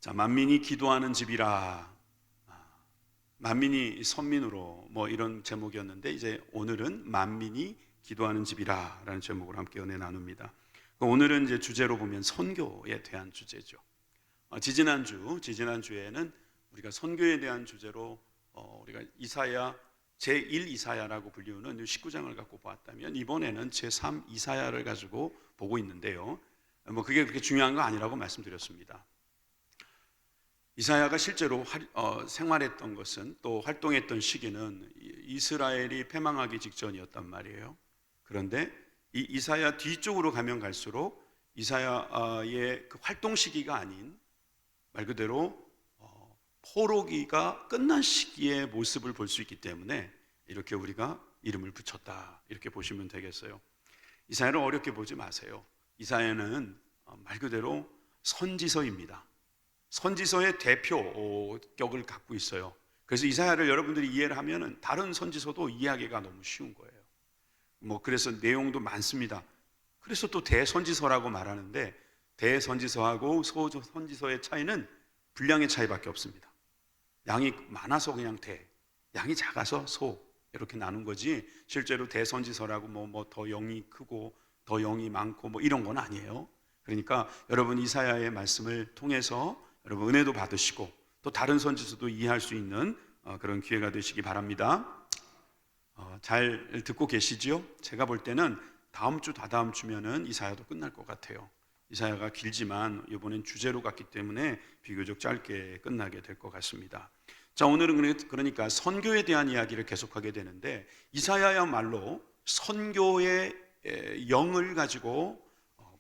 자, 만민이 기도하는 집이라. 만민이 선민으로 뭐 이런 제목이었는데 이제 오늘은 만민이 기도하는 집이라라는 제목으로 함께 은혜 나눕니다. 오늘은 이제 주제로 보면 선교에 대한 주제죠. 지지난주에는 우리가 선교에 대한 주제로 우리가 이사야 제1 이사야라고 불리우는 19장을 갖고 보았다면 이번에는 제3 이사야를 가지고 보고 있는데요. 뭐 그게 그렇게 중요한 거 아니라고 말씀드렸습니다. 이사야가 실제로 생활했던 것은 또 활동했던 시기는 이스라엘이 패망하기 직전이었단 말이에요. 그런데 이 이사야 뒤쪽으로 가면 갈수록 이사야의 그 활동 시기가 아닌 말 그대로 포로기가 끝난 시기의 모습을 볼 수 있기 때문에 이렇게 우리가 이름을 붙였다 이렇게 보시면 되겠어요. 이사야를 어렵게 보지 마세요. 이사야는 말 그대로 선지서입니다. 선지서의 대표격을 갖고 있어요. 그래서 이사야를 여러분들이 이해를 하면은 다른 선지서도 이해하기가 너무 쉬운 거예요. 뭐 그래서 내용도 많습니다. 그래서 또 대선지서라고 말하는데 대선지서하고 소선지서의 차이는 분량의 차이밖에 없습니다. 양이 많아서 그냥 대, 양이 작아서 소 이렇게 나눈 거지 실제로 대선지서라고 뭐 더 영이 크고 더 영이 많고 뭐 이런 건 아니에요. 그러니까 여러분 이사야의 말씀을 통해서 여러분 은혜도 받으시고 또 다른 선지서도 이해할 수 있는 그런 기회가 되시기 바랍니다. 잘 듣고 계시지요? 제가 볼 때는 다음 주 다다음 주면은 이사야도 끝날 것 같아요. 이사야가 길지만 이번엔 주제로 갔기 때문에 비교적 짧게 끝나게 될 것 같습니다. 자, 오늘은 그러니까 선교에 대한 이야기를 계속하게 되는데 이사야야말로 선교의 영을 가지고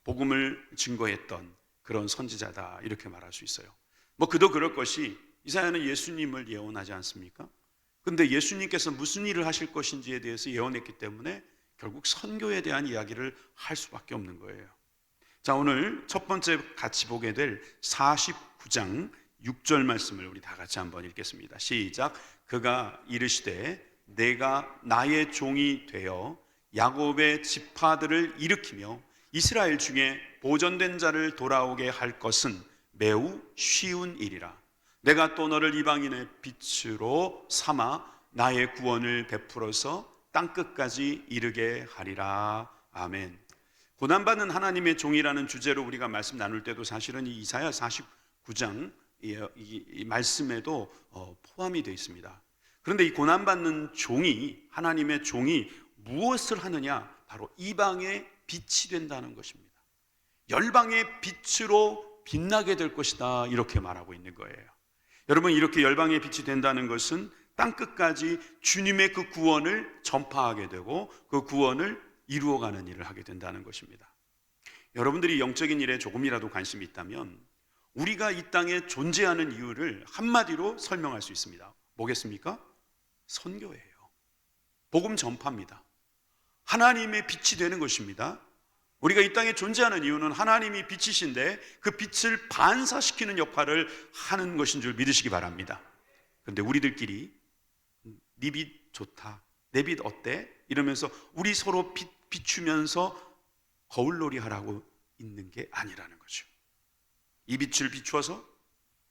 복음을 증거했던 그런 선지자다 이렇게 말할 수 있어요. 뭐 그도 그럴 것이 이사야는 예수님을 예언하지 않습니까? 근데 예수님께서 무슨 일을 하실 것인지에 대해서 예언했기 때문에 결국 선교에 대한 이야기를 할 수밖에 없는 거예요. 자, 오늘 첫 번째 같이 보게 될 49장 6절 말씀을 우리 다 같이 한번 읽겠습니다. 시작. 그가 이르시되 내가 나의 종이 되어 야곱의 지파들을 일으키며 이스라엘 중에 보존된 자를 돌아오게 할 것은 매우 쉬운 일이라. 내가 또 너를 이방인의 빛으로 삼아 나의 구원을 베풀어서 땅끝까지 이르게 하리라. 아멘. 고난받는 하나님의 종이라는 주제로 우리가 말씀 나눌 때도 사실은 이 이사야 49장 이 말씀에도 포함이 되어 있습니다. 그런데 이 고난받는 종이 하나님의 종이 무엇을 하느냐? 바로 이방의 빛이 된다는 것입니다. 열방의 빛으로 빛나게 될 것이다 이렇게 말하고 있는 거예요. 여러분 이렇게 열방의 빛이 된다는 것은 땅끝까지 주님의 그 구원을 전파하게 되고 그 구원을 이루어가는 일을 하게 된다는 것입니다. 여러분들이 영적인 일에 조금이라도 관심이 있다면 우리가 이 땅에 존재하는 이유를 한마디로 설명할 수 있습니다. 뭐겠습니까? 선교예요. 복음 전파입니다. 하나님의 빛이 되는 것입니다. 우리가 이 땅에 존재하는 이유는 하나님이 빛이신데 그 빛을 반사시키는 역할을 하는 것인 줄 믿으시기 바랍니다. 그런데 우리들끼리 네 빛 좋다, 내 빛 어때? 이러면서 우리 서로 비추면서 거울놀이 하라고 있는 게 아니라는 거죠. 이 빛을 비추어서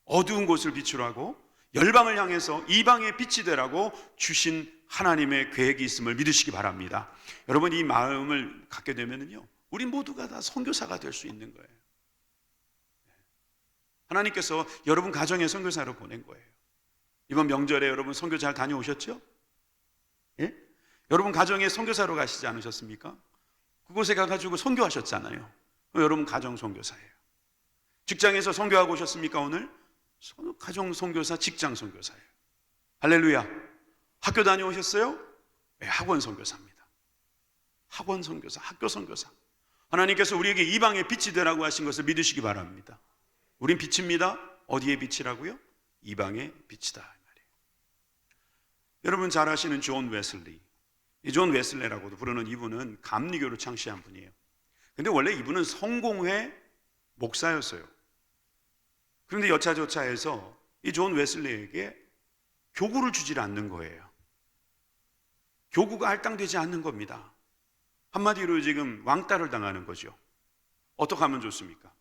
어두운 곳을 비추라고 열방을 향해서 이방의 빛이 되라고 주신 하나님의 계획이 있음을 믿으시기 바랍니다. 여러분 이 마음을 갖게 되면요 우리 모두가 다 선교사가 될 수 있는 거예요. 하나님께서 여러분 가정에 선교사로 보낸 거예요. 이번 명절에 여러분 선교 잘 다녀오셨죠? 예? 여러분 가정에 선교사로 가시지 않으셨습니까? 그곳에 가가지고 선교하셨잖아요. 여러분 가정 선교사예요. 직장에서 선교하고 오셨습니까 오늘? 가정 선교사, 직장 선교사예요. 할렐루야. 학교 다녀오셨어요? 네, 학원 선교사입니다. 학원 선교사, 학교 선교사. 하나님께서 우리에게 이방의 빛이 되라고 하신 것을 믿으시기 바랍니다. 우린 빛입니다. 어디의 빛이라고요? 이방의 빛이다 말이에요. 여러분 잘 아시는 존 웨슬리, 이 존 웨슬레라고도 부르는 이분은 감리교를 창시한 분이에요. 근데 원래 이분은 성공회 목사였어요. 그런데 여차저차해서 이 존 웨슬리에게 교구를 주질 않는 거예요. 교구가 할당되지 않는 겁니다. 한마디로 지금 왕따를 당하는 거죠. 어떻게 하면 좋습니까?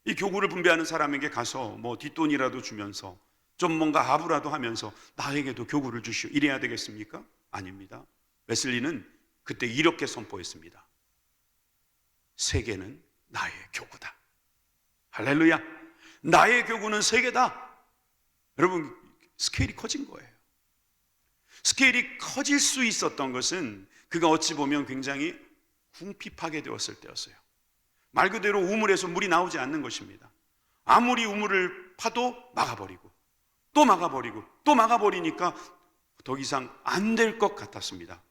이 교구를 분배하는 사람에게 가서 뭐 뒷돈이라도 주면서 좀 뭔가 아부라도 하면서 나에게도 교구를 주시오 이래야 되겠습니까? 아닙니다. 웨슬리는 그때 이렇게 선포했습니다. 세계는 나의 교구다. 할렐루야. 나의 교구는 세계다. 여러분, 스케일이 커진 거예요. 스케일이 커질 수 있었던 것은 그가 어찌 보면 굉장히 궁핍하게 되었을 때였어요. 말 그대로 우물에서 물이 나오지 않는 것입니다. 아무리 우물을 파도 막아버리고 또 막아버리고 또 막아버리니까 더 이상 안 될 것 같았습니다.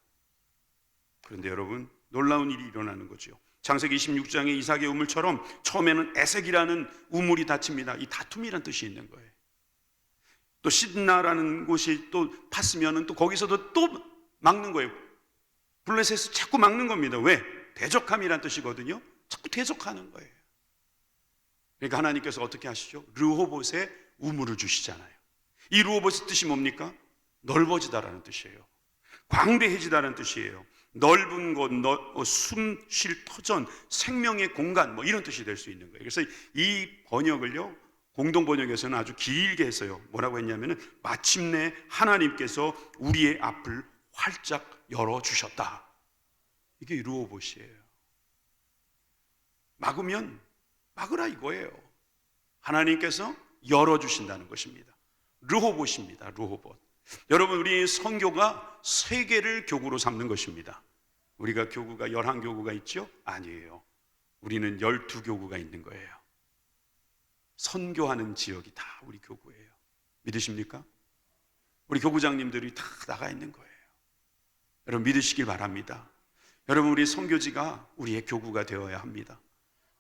그런데 여러분, 놀라운 일이 일어나는 거죠. 창세기 26장의 이삭의 우물처럼 처음에는 에색이라는 우물이 닫힙니다. 이 다툼이란 뜻이 있는 거예요. 또 시드나라는 곳이 또 팠으면 또 거기서도 또 막는 거예요. 블레셋에서 자꾸 막는 겁니다. 왜? 대적함이란 뜻이거든요. 자꾸 대적하는 거예요. 그러니까 하나님께서 어떻게 하시죠? 르호봇에 우물을 주시잖아요. 이 르호봇의 뜻이 뭡니까? 넓어지다라는 뜻이에요. 광대해지다라는 뜻이에요. 넓은 곳, 숨 쉴 터전, 생명의 공간, 뭐 이런 뜻이 될 수 있는 거예요. 그래서 이 번역을요, 공동 번역에서는 아주 길게 했어요. 뭐라고 했냐면은 마침내 하나님께서 우리의 앞을 활짝 열어주셨다. 이게 르호봇이에요. 막으면 막으라 이거예요. 하나님께서 열어주신다는 것입니다. 르호봇입니다. 르호봇. 여러분, 우리 선교가 세계를 교구로 삼는 것입니다. 우리가 교구가 11교구가 있죠? 아니에요. 우리는 12교구가 있는 거예요. 선교하는 지역이 다 우리 교구예요. 믿으십니까? 우리 교구장님들이 다 나가 있는 거예요. 여러분, 믿으시길 바랍니다. 여러분, 우리 선교지가 우리의 교구가 되어야 합니다.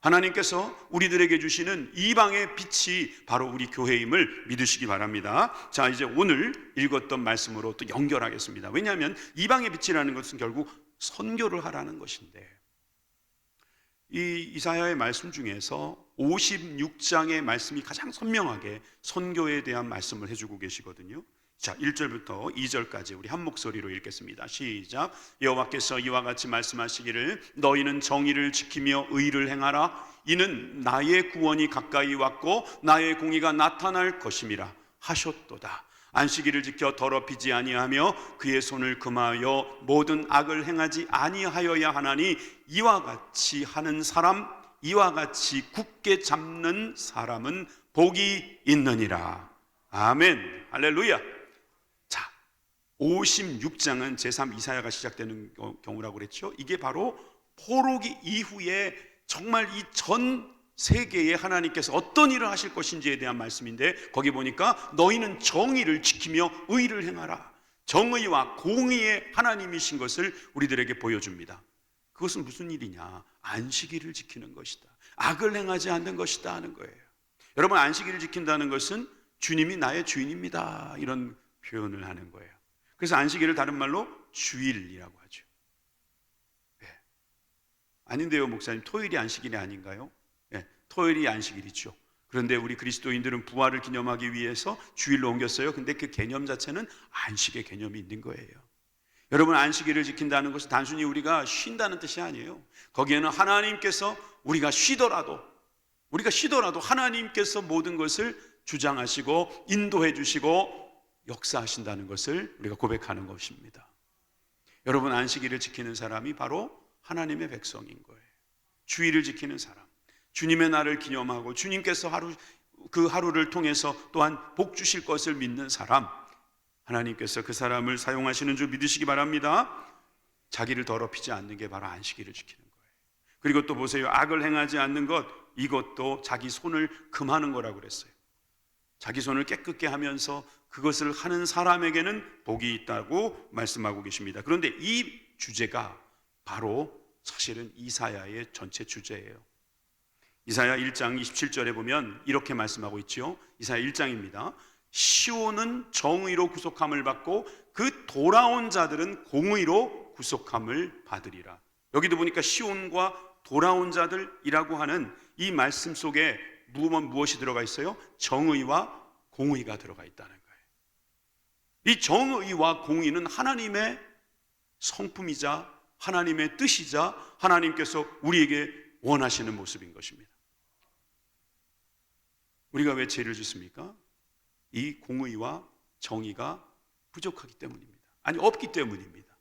하나님께서 우리들에게 주시는 이방의 빛이 바로 우리 교회임을 믿으시기 바랍니다. 자, 이제 오늘 읽었던 말씀으로 또 연결하겠습니다. 왜냐하면 이방의 빛이라는 것은 결국 선교를 하라는 것인데, 이 이사야의 말씀 중에서 56장의 말씀이 가장 선명하게 선교에 대한 말씀을 해주고 계시거든요. 자, 1절부터 2절까지 우리 한 목소리로 읽겠습니다. 시작. 여호와께서 이와 같이 말씀하시기를 너희는 정의를 지키며 의를 행하라. 이는 나의 구원이 가까이 왔고 나의 공의가 나타날 것임이라 하셨도다. 안식일을 지켜 더럽히지 아니하며 그의 손을 금하여 모든 악을 행하지 아니하여야 하나니 이와 같이 하는 사람, 이와 같이 굳게 잡는 사람은 복이 있느니라. 아멘. 할렐루야. 56장은 제3 이사야가 시작되는 경우라고 그랬죠. 이게 바로 포로기 이후에 정말 이 전 세계에 하나님께서 어떤 일을 하실 것인지에 대한 말씀인데, 거기 보니까 너희는 정의를 지키며 의를 행하라. 정의와 공의의 하나님이신 것을 우리들에게 보여줍니다. 그것은 무슨 일이냐? 안식일을 지키는 것이다. 악을 행하지 않는 것이다 하는 거예요. 여러분, 안식일을 지킨다는 것은 주님이 나의 주인입니다, 이런 표현을 하는 거예요. 그래서 안식일을 다른 말로 주일이라고 하죠. 네. 아닌데요, 목사님, 토요일이 안식일이 아닌가요? 네, 토요일이 안식일이죠. 그런데 우리 그리스도인들은 부활을 기념하기 위해서 주일로 옮겼어요. 근데 그 개념 자체는 안식의 개념이 있는 거예요. 여러분, 안식일을 지킨다는 것은 단순히 우리가 쉰다는 뜻이 아니에요. 거기에는 하나님께서 우리가 쉬더라도 하나님께서 모든 것을 주장하시고 인도해 주시고 역사하신다는 것을 우리가 고백하는 것입니다. 여러분, 안식일을 지키는 사람이 바로 하나님의 백성인 거예요. 주일을 지키는 사람, 주님의 날을 기념하고 주님께서 그 하루를 통해서 또한 복 주실 것을 믿는 사람, 하나님께서 그 사람을 사용하시는 줄 믿으시기 바랍니다. 자기를 더럽히지 않는 게 바로 안식일을 지키는 거예요. 그리고 또 보세요, 악을 행하지 않는 것, 이것도 자기 손을 금하는 거라고 그랬어요. 자기 손을 깨끗게 하면서 그것을 하는 사람에게는 복이 있다고 말씀하고 계십니다. 그런데 이 주제가 바로 사실은 이사야의 전체 주제예요. 이사야 1장 27절에 보면 이렇게 말씀하고 있죠. 이사야 1장입니다. 시온은 정의로 구속함을 받고 그 돌아온 자들은 공의로 구속함을 받으리라. 여기도 보니까 시온과 돌아온 자들이라고 하는 이 말씀 속에 무엇이 들어가 있어요? 정의와 공의가 들어가 있다는 거예요. 이 정의와 공의는 하나님의 성품이자 하나님의 뜻이자 하나님께서 우리에게 원하시는 모습인 것입니다. 우리가 왜 죄를 짓습니까? 이 공의와 정의가 부족하기 때문입니다. 아니, 없기 때문입니다.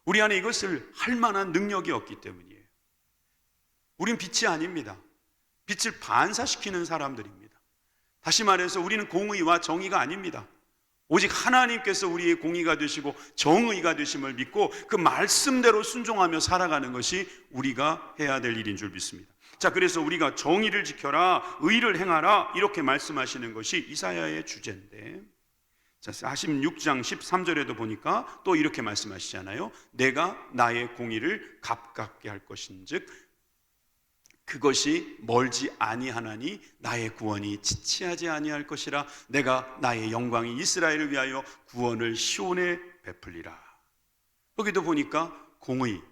우리 안에 이것을 할 만한 능력이 없기 때문이에요. 우린 빛이 아닙니다. 빛을 반사시키는 사람들입니다. 다시 말해서 우리는 공의와 정의가 아닙니다. 오직 하나님께서 우리의 공의가 되시고 정의가 되심을 믿고 그 말씀대로 순종하며 살아가는 것이 우리가 해야 될 일인 줄 믿습니다. 자, 그래서 우리가 정의를 지켜라, 의를 행하라 이렇게 말씀하시는 것이 이사야의 주제인데, 자, 46장 13절에도 보니까 또 이렇게 말씀하시잖아요. 내가 나의 공의를 가깝게 할 것인즉 그것이 멀지 아니하나니 나의 구원이 지체하지 아니할 것이라. 내가 나의 영광이 이스라엘을 위하여 구원을 시온에 베풀리라. 여기도 보니까 공의,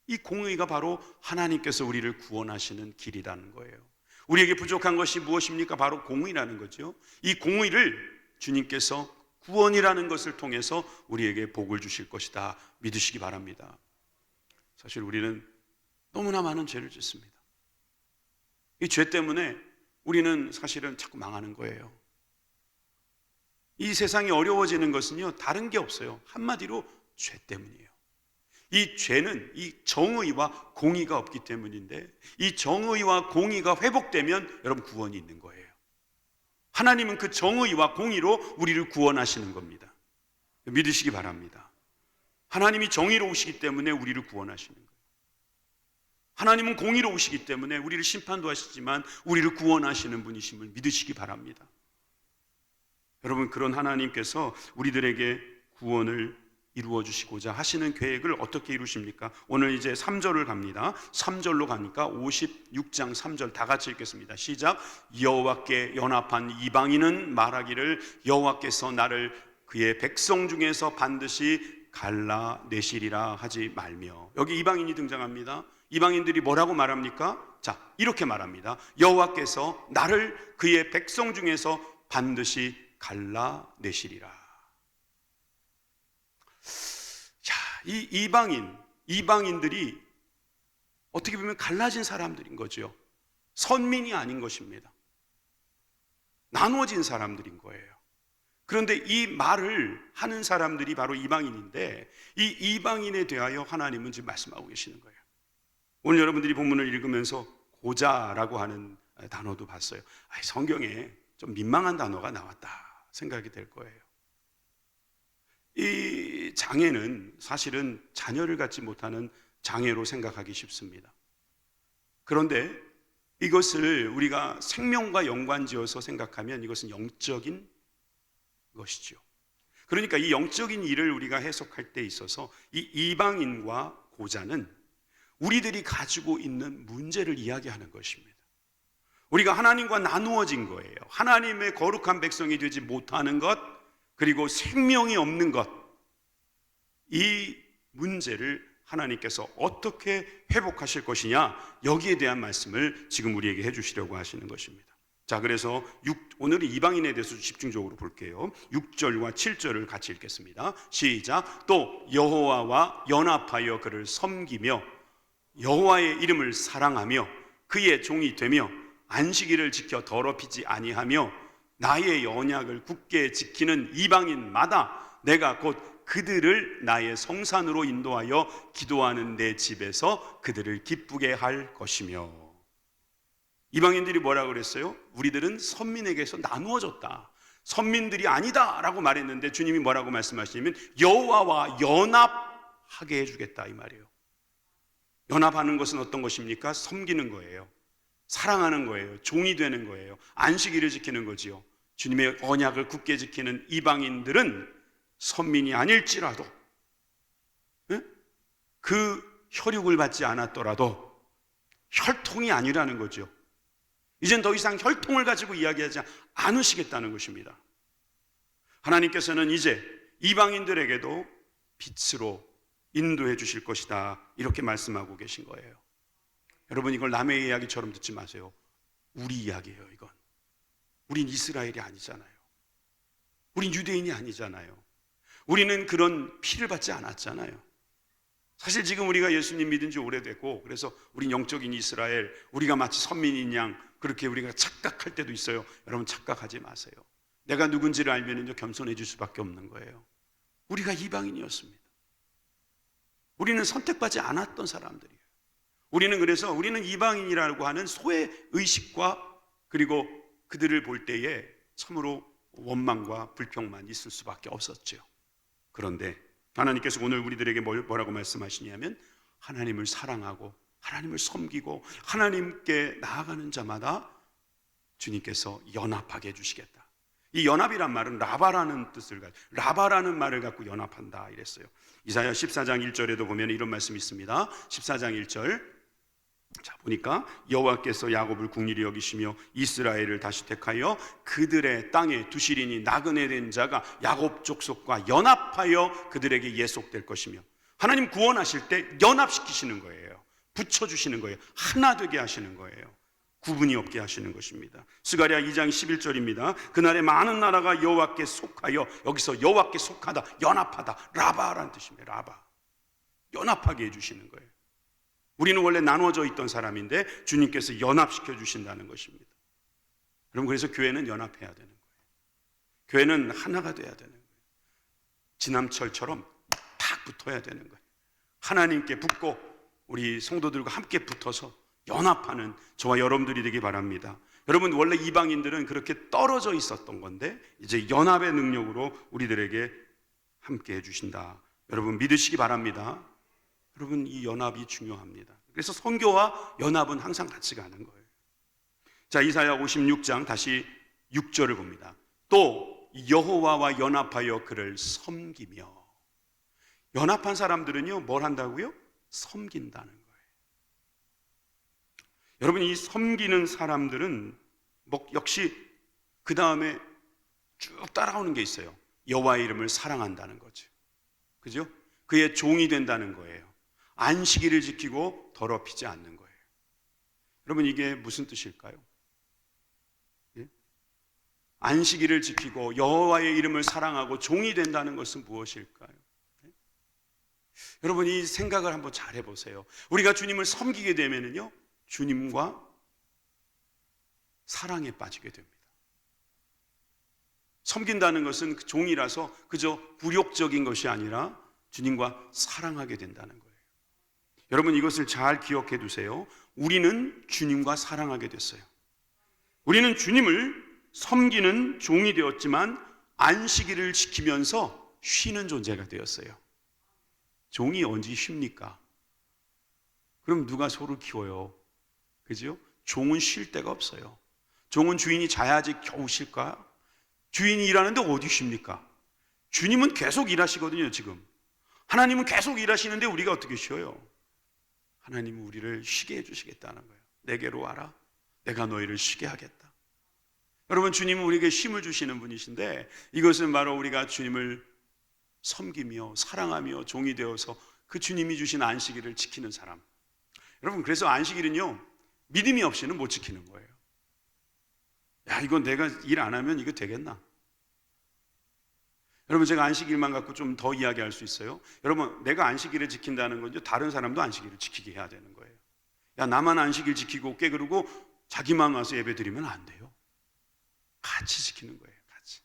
이 공의가 바로 하나님께서 우리를 구원하시는 길이라는 거예요. 우리에게 부족한 것이 무엇입니까? 바로 공의라는 거죠. 이 공의를 주님께서 구원이라는 것을 통해서 우리에게 복을 주실 것이다 믿으시기 바랍니다. 사실 우리는 너무나 많은 죄를 짓습니다. 이 죄 때문에 우리는 사실은 자꾸 망하는 거예요. 이 세상이 어려워지는 것은요, 다른 게 없어요. 한마디로 죄 때문이에요. 이 죄는 이 정의와 공의가 없기 때문인데, 이 정의와 공의가 회복되면 여러분 구원이 있는 거예요. 하나님은 그 정의와 공의로 우리를 구원하시는 겁니다. 믿으시기 바랍니다. 하나님이 정의로우시기 때문에 우리를 구원하시는 거예요. 하나님은 공의로우시기 때문에 우리를 심판도 하시지만 우리를 구원하시는 분이심을 믿으시기 바랍니다. 여러분, 그런 하나님께서 우리들에게 구원을 이루어 주시고자 하시는 계획을 어떻게 이루십니까? 오늘 이제 3절을 갑니다. 3절로 가니까 56장 3절 다 같이 읽겠습니다. 시작. 여호와께 연합한 이방인은 말하기를 여호와께서 나를 그의 백성 중에서 반드시 갈라내시리라 하지 말며. 여기 이방인이 등장합니다. 이방인들이 뭐라고 말합니까? 자, 이렇게 말합니다. 여호와께서 나를 그의 백성 중에서 반드시 갈라내시리라. 자, 이 이방인들이 어떻게 보면 갈라진 사람들인 거죠. 선민이 아닌 것입니다. 나누어진 사람들인 거예요. 그런데 이 말을 하는 사람들이 바로 이방인인데, 이 이방인에 대하여 하나님은 지금 말씀하고 계시는 거예요. 오늘 여러분들이 본문을 읽으면서 고자라고 하는 단어도 봤어요. 성경에 좀 민망한 단어가 나왔다 생각이 될 거예요. 이 장애는 사실은 자녀를 갖지 못하는 장애로 생각하기 쉽습니다. 그런데 이것을 우리가 생명과 연관지어서 생각하면 이것은 영적인 것이죠. 그러니까 이 영적인 일을 우리가 해석할 때 있어서 이 이방인과 고자는 우리들이 가지고 있는 문제를 이야기하는 것입니다. 우리가 하나님과 나누어진 거예요. 하나님의 거룩한 백성이 되지 못하는 것, 그리고 생명이 없는 것, 이 문제를 하나님께서 어떻게 회복하실 것이냐, 여기에 대한 말씀을 지금 우리에게 해주시려고 하시는 것입니다. 자, 그래서 오늘은 이방인에 대해서 집중적으로 볼게요. 6절과 7절을 같이 읽겠습니다. 시작. 또 여호와와 연합하여 그를 섬기며 여호와의 이름을 사랑하며 그의 종이 되며 안식일을 지켜 더럽히지 아니하며 나의 언약을 굳게 지키는 이방인마다 내가 곧 그들을 나의 성산으로 인도하여 기도하는 내 집에서 그들을 기쁘게 할 것이며. 이방인들이 뭐라고 그랬어요? 우리들은 선민에게서 나누어졌다, 선민들이 아니다 라고 말했는데, 주님이 뭐라고 말씀하시냐면 여호와와 연합하게 해주겠다 이 말이에요. 연합하는 것은 어떤 것입니까? 섬기는 거예요. 사랑하는 거예요. 종이 되는 거예요. 안식일을 지키는 거지요. 주님의 언약을 굳게 지키는 이방인들은 선민이 아닐지라도, 그 혈육을 받지 않았더라도 혈통이 아니라는 거죠. 이젠 더 이상 혈통을 가지고 이야기하지 않으시겠다는 것입니다. 하나님께서는 이제 이방인들에게도 빛으로 인도해 주실 것이다, 이렇게 말씀하고 계신 거예요. 여러분, 이걸 남의 이야기처럼 듣지 마세요. 우리 이야기예요. 이건 우린 이스라엘이 아니잖아요. 우린 유대인이 아니잖아요. 우리는 그런 피를 받지 않았잖아요. 사실 지금 우리가 예수님 믿은 지 오래됐고, 그래서 우린 영적인 이스라엘, 우리가 마치 선민인 양 그렇게 우리가 착각할 때도 있어요. 여러분 착각하지 마세요. 내가 누군지를 알면은요 겸손해질 수밖에 없는 거예요. 우리가 이방인이었습니다. 우리는 선택받지 않았던 사람들이에요. 우리는 이방인이라고 하는 소외 의식과 그리고 그들을 볼 때에 참으로 원망과 불평만 있을 수밖에 없었죠. 그런데 하나님께서 오늘 우리들에게 뭐라고 말씀하시냐면 하나님을 사랑하고 하나님을 섬기고 하나님께 나아가는 자마다 주님께서 연합하게 해주시겠다. 이 연합이란 말은 라바라는 뜻을 가지고 라바라는 말을 갖고 연합한다 이랬어요. 이사야 14장 1절에도 보면 이런 말씀이 있습니다. 14장 1절 자 보니까 여호와께서 야곱을 긍휼히 여기시며 이스라엘을 다시 택하여 그들의 땅에 두시리니 나그네 된 자가 야곱 족속과 연합하여 그들에게 예속될 것이며 하나님 구원하실 때 연합시키시는 거예요. 붙여주시는 거예요. 하나 되게 하시는 거예요. 구분이 없게 하시는 것입니다. 스가랴 2장 11절입니다. 그날에 많은 나라가 여호와께 속하여 여기서 여호와께 속하다 연합하다 라바라는 뜻입니다. 라바 연합하게 해주시는 거예요. 우리는 원래 나눠져 있던 사람인데 주님께서 연합시켜 주신다는 것입니다. 여러분 그래서 교회는 연합해야 되는 거예요. 교회는 하나가 돼야 되는 거예요. 지남철처럼 탁 붙어야 되는 거예요. 하나님께 붙고 우리 성도들과 함께 붙어서 연합하는 저와 여러분들이 되기 바랍니다. 여러분 원래 이방인들은 그렇게 떨어져 있었던 건데 이제 연합의 능력으로 우리들에게 함께 해주신다. 여러분 믿으시기 바랍니다. 여러분 이 연합이 중요합니다. 그래서 선교와 연합은 항상 같이 가는 거예요. 자 이사야 56장 다시 6절을 봅니다. 또 여호와와 연합하여 그를 섬기며 연합한 사람들은요 뭘 한다고요? 섬긴다는 거예요. 여러분 이 섬기는 사람들은 역시 그 다음에 쭉 따라오는 게 있어요. 여호와의 이름을 사랑한다는 거죠. 그죠? 그의 종이 된다는 거예요. 안식일을 지키고 더럽히지 않는 거예요. 여러분 이게 무슨 뜻일까요? 예? 안식일을 지키고 여호와의 이름을 사랑하고 종이 된다는 것은 무엇일까요? 예? 여러분 이 생각을 한번 잘 해보세요. 우리가 주님을 섬기게 되면은요 주님과 사랑에 빠지게 됩니다. 섬긴다는 것은 종이라서 그저 굴욕적인 것이 아니라 주님과 사랑하게 된다는 거예요. 여러분 이것을 잘 기억해 두세요. 우리는 주님과 사랑하게 됐어요. 우리는 주님을 섬기는 종이 되었지만 안식일을 지키면서 쉬는 존재가 되었어요. 종이 언제 쉽니까? 그럼 누가 소를 키워요? 그죠? 종은 쉴 데가 없어요. 종은 주인이 자야지 겨우 쉴까? 주인이 일하는데 어디 쉽니까? 주님은 계속 일하시거든요. 지금 하나님은 계속 일하시는데 우리가 어떻게 쉬어요? 하나님은 우리를 쉬게 해주시겠다는 거예요. 내게로 와라. 내가 너희를 쉬게 하겠다. 여러분 주님은 우리에게 쉼을 주시는 분이신데 이것은 바로 우리가 주님을 섬기며 사랑하며 종이 되어서 그 주님이 주신 안식일을 지키는 사람. 여러분 그래서 안식일은요 믿음이 없이는 못 지키는 거예요. 야 이건 내가 일 안 하면 이거 되겠나? 여러분 제가 안식일만 갖고 좀 더 이야기할 수 있어요. 여러분 내가 안식일을 지킨다는 건요 다른 사람도 안식일을 지키게 해야 되는 거예요. 야 나만 안식일 지키고 깨그러고 자기만 와서 예배 드리면 안 돼요. 같이 지키는 거예요. 같이.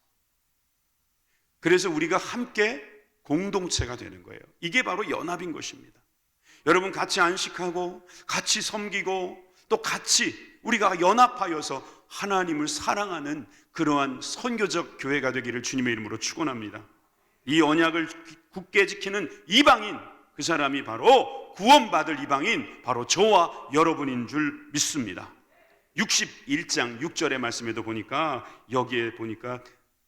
그래서 우리가 함께 공동체가 되는 거예요. 이게 바로 연합인 것입니다. 여러분 같이 안식하고 같이 섬기고 또 같이 우리가 연합하여서 하나님을 사랑하는 그러한 선교적 교회가 되기를 주님의 이름으로 축원합니다. 이 언약을 굳게 지키는 이방인, 그 사람이 바로 구원받을 이방인, 바로 저와 여러분인 줄 믿습니다. 61장 6절의 말씀에도 보니까 여기에 보니까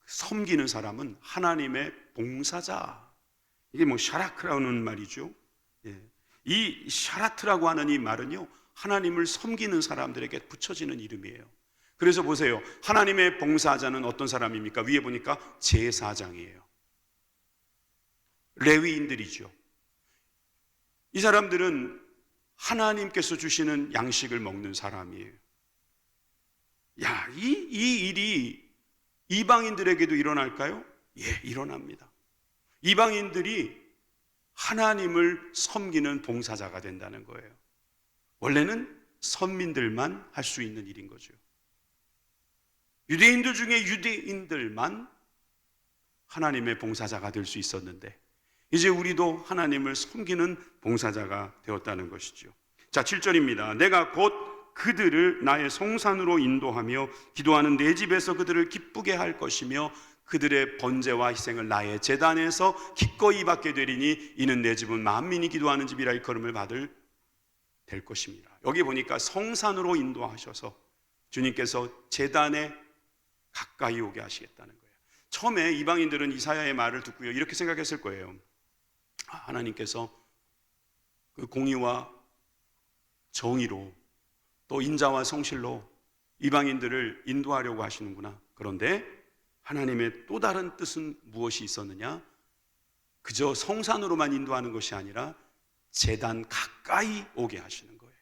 섬기는 사람은 하나님의 봉사자. 이게 뭐 샤라크라는 말이죠. 예. 이 샤라트라고 하는 이 말은요 하나님을 섬기는 사람들에게 붙여지는 이름이에요. 그래서 보세요. 하나님의 봉사자는 어떤 사람입니까? 위에 보니까 제사장이에요. 레위인들이죠. 이 사람들은 하나님께서 주시는 양식을 먹는 사람이에요. 야, 이 일이 이방인들에게도 일어날까요? 예, 일어납니다. 이방인들이 하나님을 섬기는 봉사자가 된다는 거예요. 원래는 선민들만 할 수 있는 일인 거죠. 유대인들 중에 유대인들만 하나님의 봉사자가 될 수 있었는데 이제 우리도 하나님을 섬기는 봉사자가 되었다는 것이죠. 자, 7절입니다. 내가 곧 그들을 나의 성산으로 인도하며 기도하는 내 집에서 그들을 기쁘게 할 것이며 그들의 번제와 희생을 나의 제단에서 기꺼이 받게 되리니 이는 내 집은 만민이 기도하는 집이라 일컬음을 받을 될 것입니다. 여기 보니까 성산으로 인도하셔서 주님께서 제단에 가까이 오게 하시겠다는 거예요. 처음에 이방인들은 이사야의 말을 듣고요 이렇게 생각했을 거예요. 하나님께서 그 공의와 정의로 또 인자와 성실로 이방인들을 인도하려고 하시는구나. 그런데 하나님의 또 다른 뜻은 무엇이 있었느냐? 그저 성산으로만 인도하는 것이 아니라 제단 가까이 오게 하시는 거예요.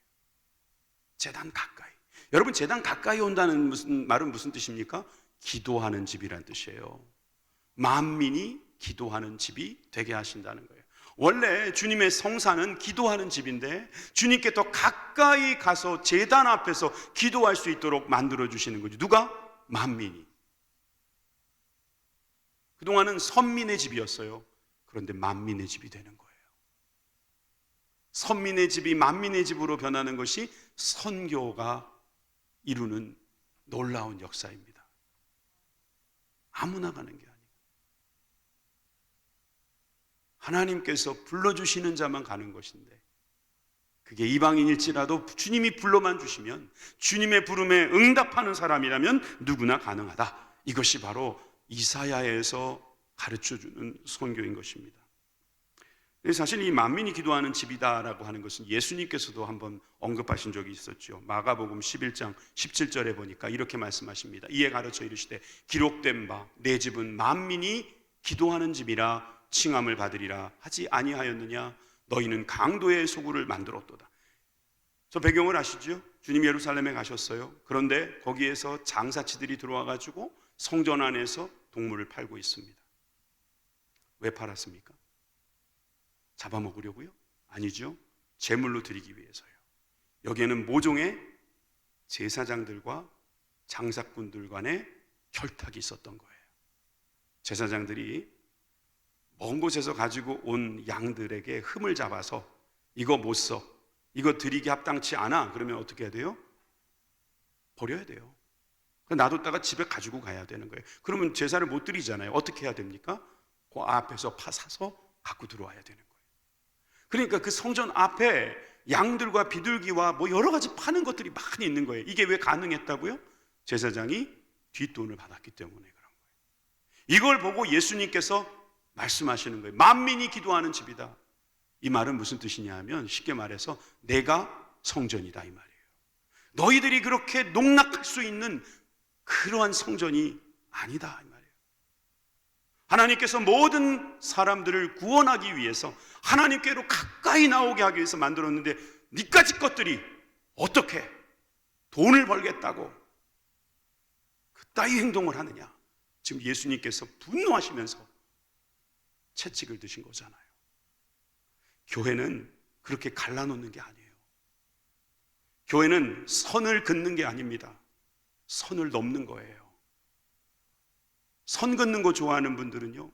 제단 가까이. 여러분, 제단 가까이 온다는 말은 무슨 뜻입니까? 기도하는 집이란 뜻이에요. 만민이 기도하는 집이 되게 하신다는 거예요. 원래 주님의 성산은 기도하는 집인데 주님께 더 가까이 가서 제단 앞에서 기도할 수 있도록 만들어 주시는 거죠. 누가? 만민이. 그동안은 선민의 집이었어요. 그런데 만민의 집이 되는 거예요. 선민의 집이 만민의 집으로 변하는 것이 선교가 이루는 놀라운 역사입니다. 아무나 가는 게 아니고 하나님께서 불러주시는 자만 가는 것인데 그게 이방인일지라도 주님이 불러만 주시면 주님의 부름에 응답하는 사람이라면 누구나 가능하다. 이것이 바로 이사야에서 가르쳐주는 선교인 것입니다. 사실 이 만민이 기도하는 집이다라고 하는 것은 예수님께서도 한번 언급하신 적이 있었죠. 마가복음 11장 17절에 보니까 이렇게 말씀하십니다. 이에 가르쳐 이르시되 기록된 바 내 집은 만민이 기도하는 집이라 칭함을 받으리라 하지 아니하였느냐? 너희는 강도의 소굴을 만들었도다. 저 배경을 아시죠? 주님 예루살렘에 가셨어요. 그런데 거기에서 장사치들이 들어와 가지고 성전 안에서 동물을 팔고 있습니다. 왜 팔았습니까? 잡아먹으려고요? 아니죠. 제물로 드리기 위해서요. 여기에는 모종의 제사장들과 장사꾼들 간의 결탁이 있었던 거예요. 제사장들이 먼 곳에서 가지고 온 양들에게 흠을 잡아서 이거 못 써, 이거 드리기 합당치 않아. 그러면 어떻게 해야 돼요? 버려야 돼요. 놔뒀다가 집에 가지고 가야 되는 거예요. 그러면 제사를 못 드리잖아요. 어떻게 해야 됩니까? 그 앞에서 파 사서 갖고 들어와야 되는 거예요. 그러니까 그 성전 앞에 양들과 비둘기와 뭐 여러 가지 파는 것들이 많이 있는 거예요. 이게 왜 가능했다고요? 제사장이 뒷돈을 받았기 때문에 그런 거예요. 이걸 보고 예수님께서 말씀하시는 거예요. 만민이 기도하는 집이다. 이 말은 무슨 뜻이냐 하면 쉽게 말해서 내가 성전이다 이 말이에요. 너희들이 그렇게 농락할 수 있는 그러한 성전이 아니다 이 말이에요. 하나님께서 모든 사람들을 구원하기 위해서 하나님께로 가까이 나오게 하기 위해서 만들었는데 니까짓 것들이 어떻게 돈을 벌겠다고 그따위 행동을 하느냐. 지금 예수님께서 분노하시면서 채찍을 드신 거잖아요. 교회는 그렇게 갈라놓는 게 아니에요. 교회는 선을 긋는 게 아닙니다. 선을 넘는 거예요. 선 긋는 거 좋아하는 분들은요,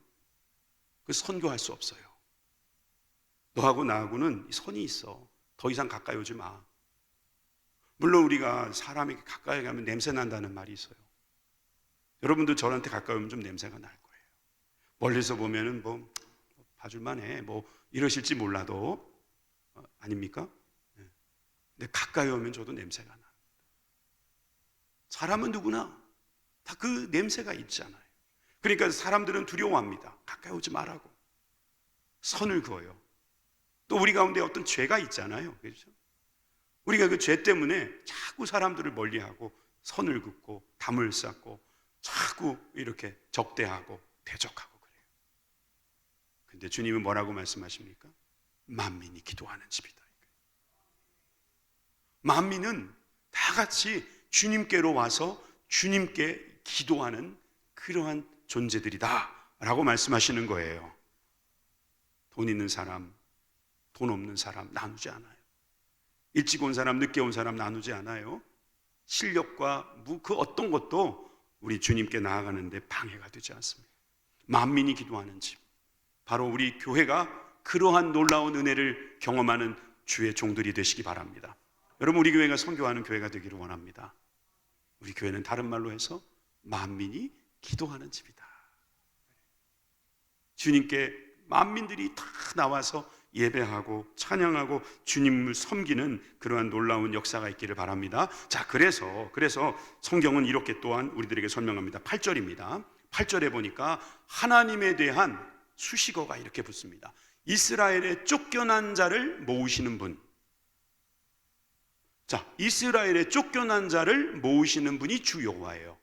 그 선교할 수 없어요. 너하고 나하고는 선이 있어. 더 이상 가까이 오지 마. 물론 우리가 사람에게 가까이 가면 냄새 난다는 말이 있어요. 여러분도 저한테 가까이 오면 좀 냄새가 날 거예요. 멀리서 보면은 뭐 봐줄만 해. 뭐 이러실지 몰라도 아닙니까? 근데 가까이 오면 저도 냄새가 나. 사람은 누구나 다 그 냄새가 있잖아요. 그러니까 사람들은 두려워합니다. 가까이 오지 말라고. 선을 그어요. 또 우리 가운데 어떤 죄가 있잖아요. 그렇죠? 우리가 그 죄 때문에 자꾸 사람들을 멀리하고 선을 긋고 담을 쌓고 자꾸 이렇게 적대하고 대적하고 그래요. 근데 주님은 뭐라고 말씀하십니까? 만민이 기도하는 집이다. 만민은 다 같이 주님께로 와서 주님께 기도하는 그러한 존재들이다 라고 말씀하시는 거예요. 돈 있는 사람, 돈 없는 사람 나누지 않아요. 일찍 온 사람, 늦게 온 사람 나누지 않아요. 실력과 그 어떤 것도 우리 주님께 나아가는데 방해가 되지 않습니다. 만민이 기도하는 집, 바로 우리 교회가 그러한 놀라운 은혜를 경험하는 주의 종들이 되시기 바랍니다. 여러분, 우리 교회가 선교하는 교회가 되기를 원합니다. 우리 교회는 다른 말로 해서 만민이 기도하는 집이다. 주님께 만민들이 다 나와서 예배하고 찬양하고 주님을 섬기는 그러한 놀라운 역사가 있기를 바랍니다. 자, 그래서 성경은 이렇게 또한 우리들에게 설명합니다. 8절입니다. 8절에 보니까 하나님에 대한 수식어가 이렇게 붙습니다. 이스라엘의 쫓겨난 자를 모으시는 분. 자, 이스라엘의 쫓겨난 자를 모으시는 분이 주 여호와예요.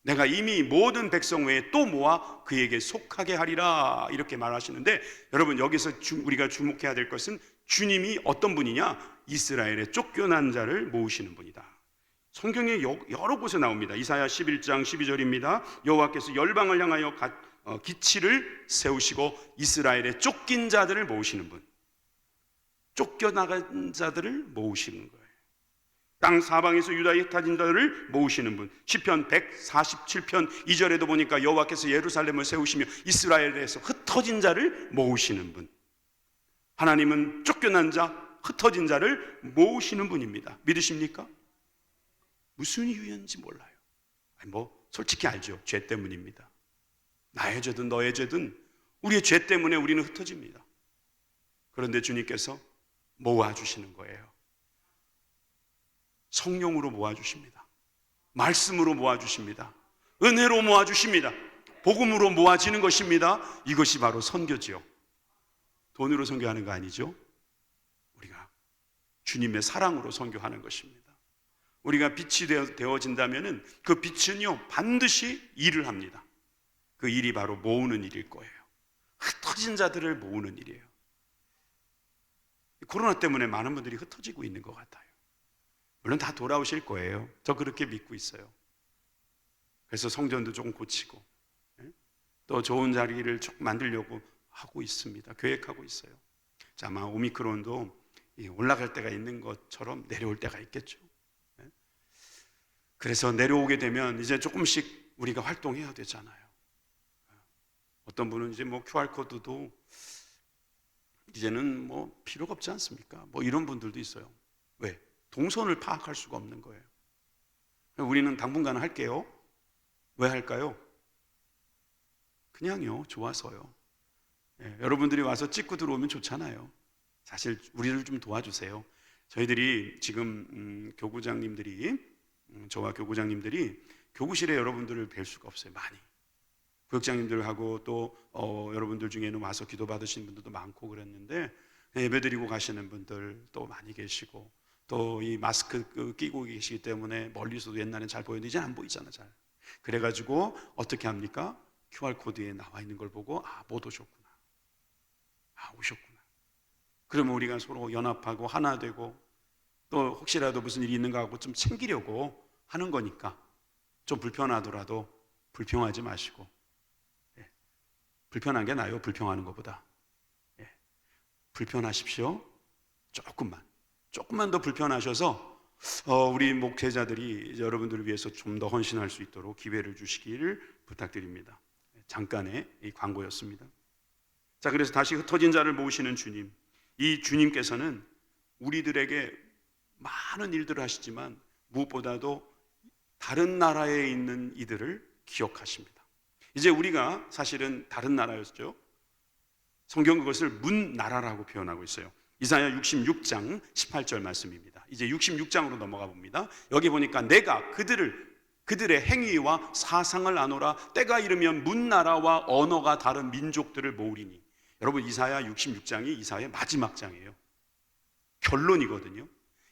내가 이미 모든 백성 외에 또 모아 그에게 속하게 하리라, 이렇게 말하시는데, 여러분, 여기서 우리가 주목해야 될 것은 주님이 어떤 분이냐? 이스라엘의 쫓겨난 자를 모으시는 분이다. 성경에 여러 곳에 나옵니다. 이사야 11장 12절입니다. 여호와께서 열방을 향하여 기치를 세우시고 이스라엘의 쫓긴 자들을 모으시는 분, 쫓겨나간 자들을 모으시는 거예요. 땅 사방에서 유다에 흩어진 자들을 모으시는 분. 시편 147편 2절에도 보니까 여호와께서 예루살렘을 세우시며 이스라엘에서 흩어진 자를 모으시는 분. 하나님은 쫓겨난 자, 흩어진 자를 모으시는 분입니다. 믿으십니까? 무슨 이유인지 몰라요. 솔직히 알죠. 죄 때문입니다. 나의 죄든 너의 죄든 우리의 죄 때문에 우리는 흩어집니다. 그런데 주님께서 모아주시는 거예요. 성령으로 모아주십니다. 말씀으로 모아주십니다. 은혜로 모아주십니다. 복음으로 모아지는 것입니다. 이것이 바로 선교지요. 돈으로 선교하는 거 아니죠. 우리가 주님의 사랑으로 선교하는 것입니다. 우리가 빛이 되어진다면 그 빛은요 반드시 일을 합니다. 그 일이 바로 모으는 일일 거예요. 흩어진 자들을 모으는 일이에요. 코로나 때문에 많은 분들이 흩어지고 있는 것 같아요. 물론 다 돌아오실 거예요. 저 그렇게 믿고 있어요. 그래서 성전도 조금 고치고 또 좋은 자리를 좀 만들려고 하고 있습니다. 계획하고 있어요. 자, 아마 오미크론도 올라갈 때가 있는 것처럼 내려올 때가 있겠죠. 그래서 내려오게 되면 이제 조금씩 우리가 활동해야 되잖아요. 어떤 분은 이제 QR코드도 이제는 필요가 없지 않습니까? 이런 분들도 있어요. 왜? 동선을 파악할 수가 없는 거예요. 우리는 당분간 할게요. 왜 할까요? 그냥요, 좋아서요. 여러분들이 와서 찍고 들어오면 좋잖아요. 사실 우리를 좀 도와주세요. 저희들이 지금 교구장님들이 저와 교구장님들이 교구실에 여러분들을 뵐 수가 없어요. 많이 구역장님들하고 또 여러분들 중에는 와서 기도 받으신 분들도 많고 그랬는데, 예배드리고 가시는 분들 또 많이 계시고, 또 이 마스크 끼고 계시기 때문에 멀리서도 옛날엔 잘 보였는데 이제 안 보이잖아 잘. 그래가지고 어떻게 합니까? QR코드에 나와 있는 걸 보고 못 오셨구나, 오셨구나. 그러면 우리가 서로 연합하고 하나 되고, 또 혹시라도 무슨 일이 있는가 하고 좀 챙기려고 하는 거니까 좀 불편하더라도 불평하지 마시고, 불편한 게 나아요, 불평하는 것보다. 불편하십시오. 조금만 더 불편하셔서 우리 목회자들이 여러분들을 위해서 좀 더 헌신할 수 있도록 기회를 주시기를 부탁드립니다. 잠깐의 이 광고였습니다. 자, 그래서 다시 흩어진 자를 모으시는 주님, 이 주님께서는 우리들에게 많은 일들을 하시지만 무엇보다도 다른 나라에 있는 이들을 기억하십니다. 이제 우리가 사실은 다른 나라였죠. 성경 그것을 문나라라고 표현하고 있어요. 이사야 66장 18절 말씀입니다. 이제 66장으로 넘어가 봅니다. 여기 보니까 내가 그들의 행위와 사상을 아노라. 때가 이르면 문나라와 언어가 다른 민족들을 모으리니. 여러분, 이사야 66장이 이사야의 마지막 장이에요. 결론이거든요.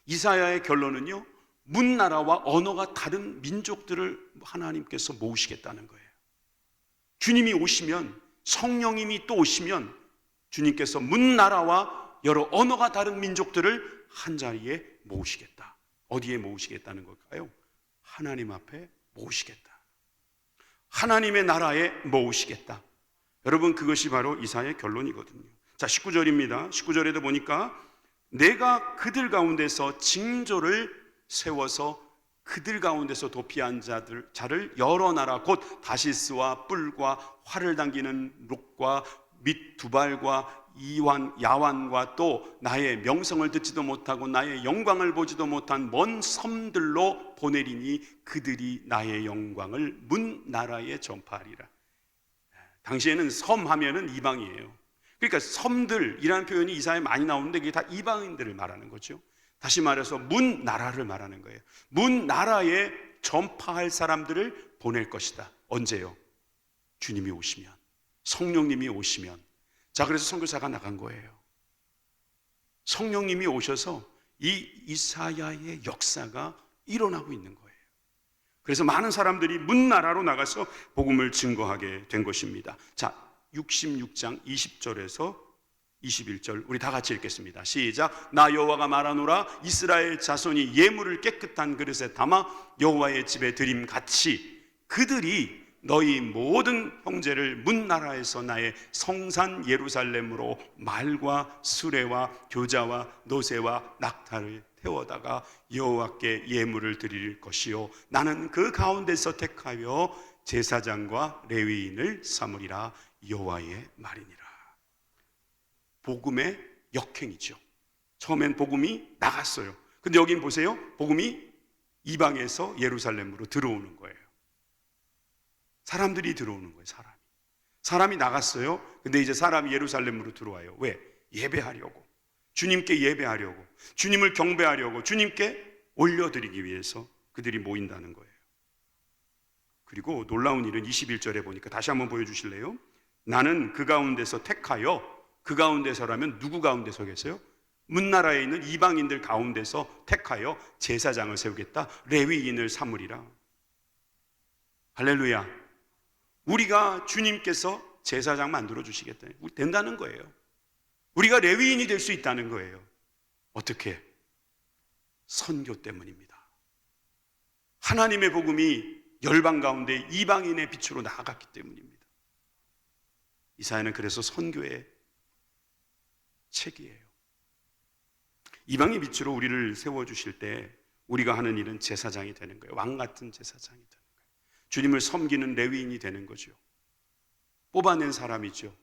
이사야의 결론은요, 문나라와 언어가 다른 민족들을 하나님께서 모으시겠다는 거예요. 주님이 오시면, 성령님이 또 오시면 주님께서 문나라와 여러 언어가 다른 민족들을 한자리에 모으시겠다. 어디에 모으시겠다는 걸까요? 하나님 앞에 모으시겠다. 하나님의 나라에 모으시겠다. 여러분, 그것이 바로 이사야의 결론이거든요. 자, 19절입니다. 19절에도 보니까 내가 그들 가운데서 징조를 세워서 그들 가운데서 도피한 자를 여러 나라 곧 다시스와 뿔과 활을 당기는 록과 및 두발과 야완과 또 나의 명성을 듣지도 못하고 나의 영광을 보지도 못한 먼 섬들로 보내리니 그들이 나의 영광을 문 나라에 전파하리라. 당시에는 섬 하면은 이방이에요. 그러니까 섬들이라는 표현이 이사야에 많이 나오는데 그게 다 이방인들을 말하는 거죠. 다시 말해서 문 나라를 말하는 거예요. 문 나라에 전파할 사람들을 보낼 것이다. 언제요? 주님이 오시면, 성령님이 오시면. 자, 그래서 선교사가 나간 거예요. 성령님이 오셔서 이 이사야의 역사가 일어나고 있는 거예요. 그래서 많은 사람들이 문 나라로 나가서 복음을 증거하게 된 것입니다. 자, 66장 20절에서 21절 우리 다 같이 읽겠습니다. 시작. 나 여호와가 말하노라. 이스라엘 자손이 예물을 깨끗한 그릇에 담아 여호와의 집에 드림같이 그들이 너희 모든 형제를 문 나라에서 나의 성산 예루살렘으로 말과 수레와 교자와 노새와 낙타를 태워다가 여호와께 예물을 드릴 것이요 나는 그 가운데서 택하여 제사장과 레위인을 삼으리라. 여호와의 말이니라. 복음의 역행이죠. 처음엔 복음이 나갔어요. 근데 여긴 보세요. 복음이 이방에서 예루살렘으로 들어오는 거예요. 사람들이 들어오는 거예요. 사람이 나갔어요. 근데 이제 사람이 예루살렘으로 들어와요. 왜? 예배하려고, 주님께 예배하려고, 주님을 경배하려고, 주님께 올려드리기 위해서 그들이 모인다는 거예요. 그리고 놀라운 일은 21절에 보니까 다시 한번 보여주실래요? 나는 그 가운데서 택하여, 그 가운데서라면 누구 가운데서겠어요? 문나라에 있는 이방인들 가운데서 택하여 제사장을 세우겠다. 레위인을 삼으리라. 할렐루야. 우리가 주님께서 제사장 만들어 주시겠다. 된다는 거예요. 우리가 레위인이 될 수 있다는 거예요. 어떻게? 선교 때문입니다. 하나님의 복음이 열방 가운데 이방인의 빛으로 나아갔기 때문입니다. 이사야는 그래서 선교의 책이에요. 이방의 빛으로 우리를 세워주실 때 우리가 하는 일은 제사장이 되는 거예요. 왕 같은 제사장이 되는 거예요. 주님을 섬기는 레위인이 되는 거죠. 뽑아낸 사람이죠.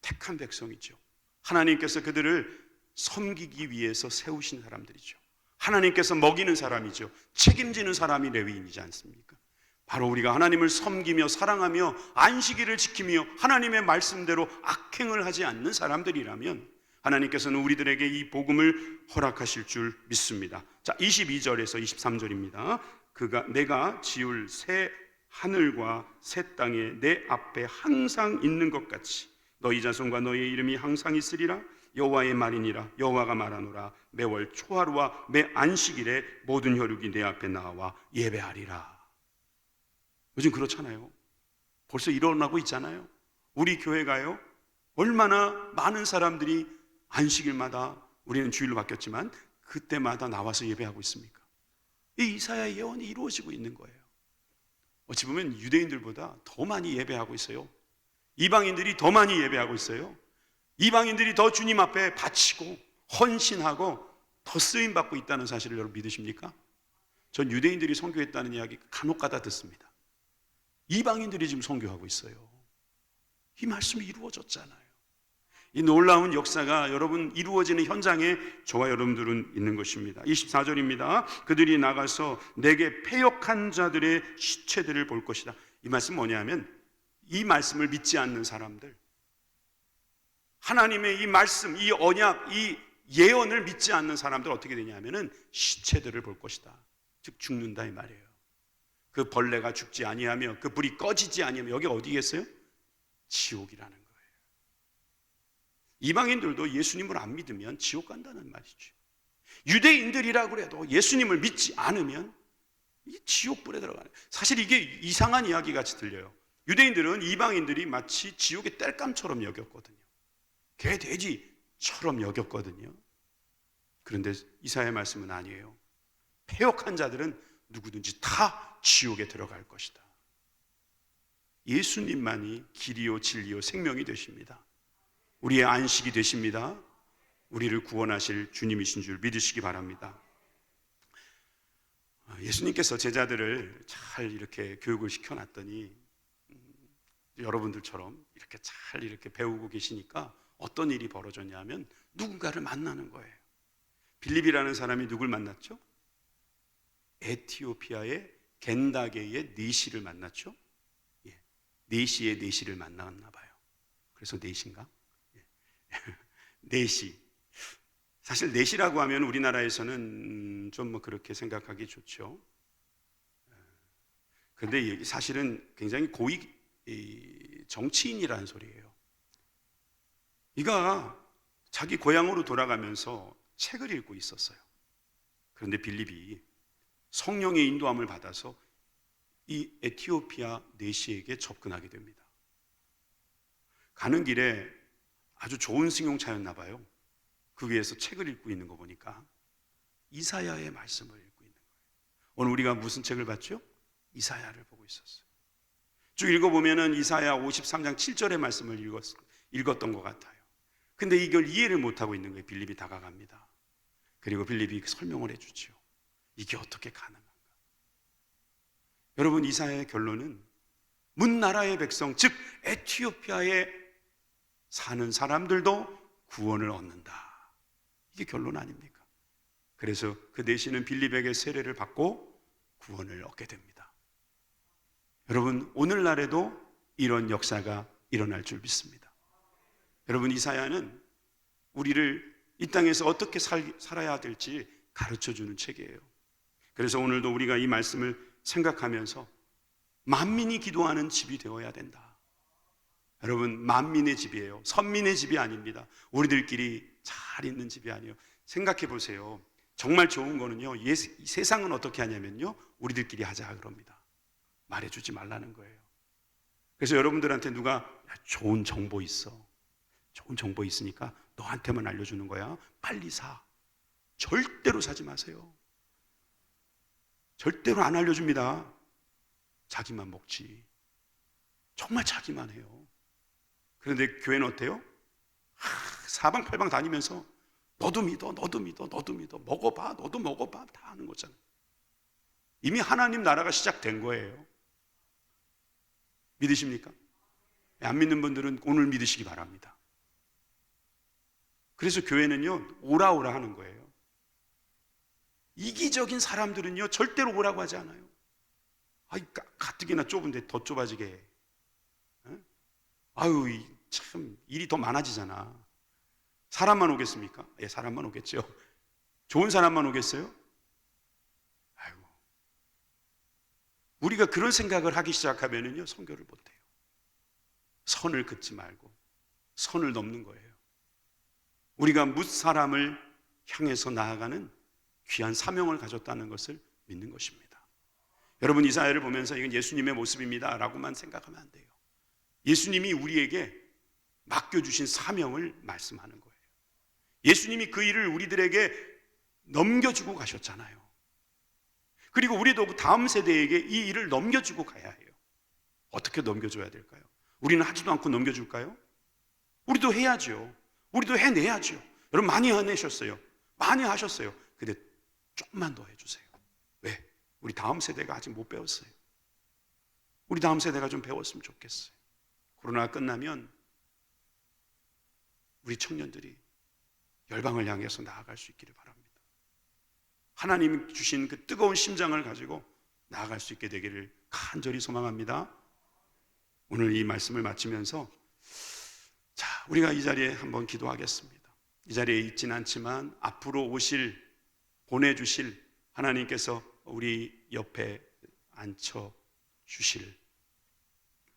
택한 백성이죠. 하나님께서 그들을 섬기기 위해서 세우신 사람들이죠. 하나님께서 먹이는 사람이죠. 책임지는 사람이 레위인이지 않습니까? 바로 우리가 하나님을 섬기며 사랑하며 안식일을 지키며 하나님의 말씀대로 악행을 하지 않는 사람들이라면 하나님께서는 우리들에게 이 복음을 허락하실 줄 믿습니다. 자, 22절에서 23절입니다. 내가 지을 새 하늘과 새 땅에 내 앞에 항상 있는 것 같이 너희 자손과 너희의 이름이 항상 있으리라. 여호와의 말이니라. 여호와가 말하노라. 매월 초하루와 매 안식일에 모든 혈육이 내 앞에 나와 예배하리라. 요즘 그렇잖아요. 벌써 일어나고 있잖아요. 우리 교회가요, 얼마나 많은 사람들이 안식일마다, 우리는 주일로 바뀌었지만 그때마다 나와서 예배하고 있습니까? 이 이사야의 예언이 이루어지고 있는 거예요. 어찌 보면 유대인들보다 더 많이 예배하고 있어요. 이방인들이 더 많이 예배하고 있어요. 이방인들이 더 주님 앞에 바치고 헌신하고 더 쓰임받고 있다는 사실을 여러분 믿으십니까? 전 유대인들이 선교했다는 이야기 간혹가다 듣습니다. 이방인들이 지금 선교하고 있어요. 이 말씀이 이루어졌잖아요. 이 놀라운 역사가 여러분 이루어지는 현장에 저와 여러분들은 있는 것입니다. 24절입니다. 그들이 나가서 내게 패역한 자들의 시체들을 볼 것이다. 이 말씀 뭐냐면 이 말씀을 믿지 않는 사람들, 하나님의 이 말씀, 이 언약, 이 예언을 믿지 않는 사람들 어떻게 되냐면은 시체들을 볼 것이다. 즉 죽는다 이 말이에요. 그 벌레가 죽지 아니하며 그 불이 꺼지지 아니하며 여기가 어디겠어요? 지옥이라는 거예요. 이방인들도 예수님을 안 믿으면 지옥 간다는 말이죠. 유대인들이라고 해도 예수님을 믿지 않으면 이 지옥불에 들어가는, 사실 이게 이상한 이야기 같이 들려요. 유대인들은 이방인들이 마치 지옥의 땔감처럼 여겼거든요. 개 돼지처럼 여겼거든요. 그런데 이사야의 말씀은 아니에요. 패역한 자들은 누구든지 다 지옥에 들어갈 것이다. 예수님만이 길이요 진리요 생명이 되십니다. 우리의 안식이 되십니다. 우리를 구원하실 주님이신 줄 믿으시기 바랍니다. 예수님께서 제자들을 잘 이렇게 교육을 시켜놨더니 여러분들처럼 이렇게 잘 이렇게 배우고 계시니까 어떤 일이 벌어졌냐면 누군가를 만나는 거예요. 빌립이라는 사람이 누굴 만났죠? 에티오피아의 겐다게의 네시를 만났죠. 예, 네시의 네시를 만났나 봐요. 그래서 네시인가? 예. 네시. 사실 네시라고 하면 우리나라에서는 좀 뭐 그렇게 생각하기 좋죠. 그런데 사실은 굉장히 고위 정치인이라는 소리예요. 이가 자기 고향으로 돌아가면서 책을 읽고 있었어요. 그런데 빌립이 성령의 인도함을 받아서 이 에티오피아 네시에게 접근하게 됩니다. 가는 길에 아주 좋은 승용차였나 봐요. 그 위에서 책을 읽고 있는 거 보니까 이사야의 말씀을 읽고 있는 거예요. 오늘 우리가 무슨 책을 봤죠? 이사야를 보고 있었어요. 쭉 읽어보면은 이사야 53장 7절의 말씀을 읽었던 것 같아요. 근데 이걸 이해를 못하고 있는 거예요. 빌립이 다가갑니다. 그리고 빌립이 설명을 해주죠. 이게 어떻게 가능한가? 여러분, 이사야의 결론은 문 나라의 백성, 즉 에티오피아에 사는 사람들도 구원을 얻는다. 이게 결론 아닙니까? 그래서 그 대신은 빌립에게 세례를 받고 구원을 얻게 됩니다. 여러분, 오늘날에도 이런 역사가 일어날 줄 믿습니다. 여러분, 이사야는 우리를 이 땅에서 어떻게 살아야 될지 가르쳐주는 책이에요. 그래서 오늘도 우리가 이 말씀을 생각하면서 만민이 기도하는 집이 되어야 된다. 여러분, 만민의 집이에요. 선민의 집이 아닙니다. 우리들끼리 잘 있는 집이 아니에요. 생각해 보세요. 정말 좋은 거는요, 세상은 어떻게 하냐면요, 우리들끼리 하자 그럽니다. 말해주지 말라는 거예요. 그래서 여러분들한테 누가 좋은 정보 있어, 좋은 정보 있으니까 너한테만 알려주는 거야, 빨리 사. 절대로 사지 마세요. 절대로 안 알려줍니다. 자기만 먹지. 정말 자기만 해요. 그런데 교회는 어때요? 사방팔방 다니면서 너도 믿어, 너도 믿어, 너도 믿어, 먹어봐, 너도 먹어봐, 다 하는 거잖아요. 이미 하나님 나라가 시작된 거예요. 믿으십니까? 안 믿는 분들은 오늘 믿으시기 바랍니다. 그래서 교회는요, 오라 하는 거예요. 이기적인 사람들은요, 절대로 오라고 하지 않아요. 가뜩이나 좁은데 더 좁아지게 해. 아유, 참 일이 더 많아지잖아. 사람만 오겠습니까? 예, 사람만 오겠죠. 좋은 사람만 오겠어요? 아이고, 우리가 그런 생각을 하기 시작하면은요, 선교를 못해요. 선을 긋지 말고 선을 넘는 거예요. 우리가 무사람을 향해서 나아가는 귀한 사명을 가졌다는 것을 믿는 것입니다. 여러분, 이사야를 보면서 이건 예수님의 모습입니다 라고만 생각하면 안 돼요. 예수님이 우리에게 맡겨주신 사명을 말씀하는 거예요. 예수님이 그 일을 우리들에게 넘겨주고 가셨잖아요. 그리고 우리도 그 다음 세대에게 이 일을 넘겨주고 가야 해요. 어떻게 넘겨줘야 될까요? 우리는 하지도 않고 넘겨줄까요? 우리도 해야죠. 우리도 해내야죠. 여러분, 많이 해내셨어요. 많이 하셨어요. 근데 조금만 더 해주세요. 왜? 우리 다음 세대가 아직 못 배웠어요. 우리 다음 세대가 좀 배웠으면 좋겠어요. 코로나가 끝나면 우리 청년들이 열방을 향해서 나아갈 수 있기를 바랍니다. 하나님이 주신 그 뜨거운 심장을 가지고 나아갈 수 있게 되기를 간절히 소망합니다. 오늘 이 말씀을 마치면서 우리가 이 자리에 한번 기도하겠습니다. 이 자리에 있지는 않지만 앞으로 보내주실 하나님께서 우리 옆에 앉혀주실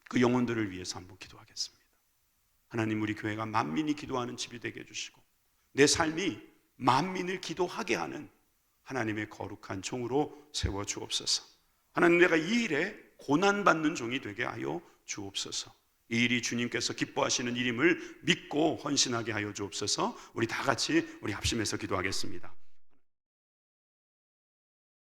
그 영혼들을 위해서 한번 기도하겠습니다. 하나님, 우리 교회가 만민이 기도하는 집이 되게 해주시고 내 삶이 만민을 기도하게 하는 하나님의 거룩한 종으로 세워주옵소서. 하나님, 내가 이 일에 고난받는 종이 되게 하여 주옵소서. 이 일이 주님께서 기뻐하시는 일임을 믿고 헌신하게 하여 주옵소서. 우리 다 같이 우리 합심해서 기도하겠습니다.